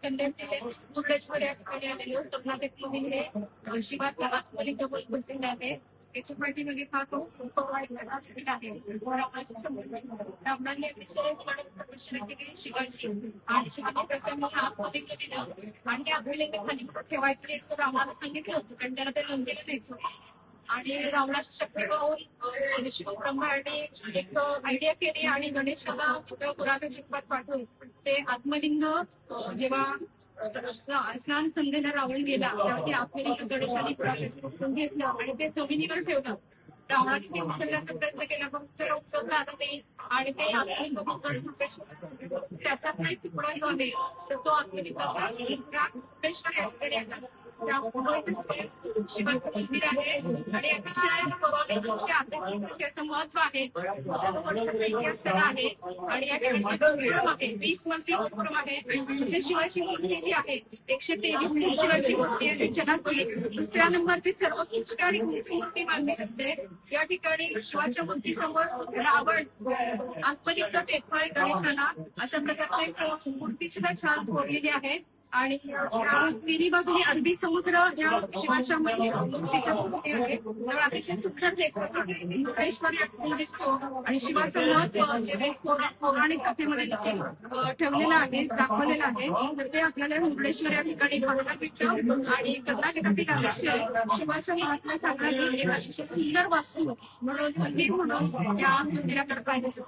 नांदेड जिल्ह्यातील मुर्डेश्वर या ठिकाणी आलेलो. कर्नाटकमधील हे शिवाचा आत्मलिंग प्रसिद्ध आहे. त्याच्या पाठीमागे फार देखील आहे. रावणाची संबंधी रावणाने अतिशय तपश्चर्या केली शिवाची आणि शिवाजी प्रसन्न हा आत्मलिंग दिलं आणि ते आत्मलिंग खाली ठेवायचं हे असं रावणाला सांगितलं होतं, कारण त्याला ते नंदीला द्यायचं. आणि रावणाची शक्ती पाहून विष्णू ब्रह्मांनी एक आयडिया केली आणि गणेशाला तिथं गुराख्याची पद पाठवून ते आत्मलिंग जेव्हा स्नान संध्येला रावण गेला तेव्हा ते आत्मलिंग गणेशाने गुराख्याचं घेतलं आणि ते जमिनीवर ठेवलं. रावणाने ते उचलण्याचा प्रयत्न केला, पण ते उचलता आलं नाही आणि ते आत्मलिंग त्याचा काही तुकडा जो आहे तर तो आत्मलिंगाचा मुर्डेश्वर या ठिकाणी आला. शिवाचं मंदिर आहे आणि अतिशय पौराणिक त्याचं महत्व आहे. 100 वर्षाचा इतिहास त्याला आहे आणि या ठिकाणी जे उपक्रम आहे 20 मजली उपक्रम आहे. तिथे शिवाची मूर्ती जी आहे 123 फूट शिवाची मूर्ती आहे. जगातली दुसऱ्या नंबरची सर्वोत्कृष्ट आणि उंच मूर्ती मानली जाते. या ठिकाणी शिवाच्या मूर्तीसमोर रावण आत्मलिंग टेकवाय गणेशाला अशा प्रकारची एक मूर्ती सुद्धा छान कोरलेली आहे आणि तिन्ही बाजूने अरबी समुद्र या शिवाच्या मूर्तीच्या भोवती आहे. तर अतिशय सुंदर मुर्डेश्वर या दिसतो आणि शिवाचं महत्व जे पौराणिक कथेमध्ये देखील ठेवलेलं आहे, दाखवलेलं आहे. तर ते आपल्याला मुर्डेश्वर या ठिकाणी बघायला मिळतं आणि कर्नाटकातील अतिशय शिवाचं महत्व सांगणारी एक अतिशय सुंदर वास्तू म्हणून मंदिर म्हणून या मंदिराकडे पाहिजे.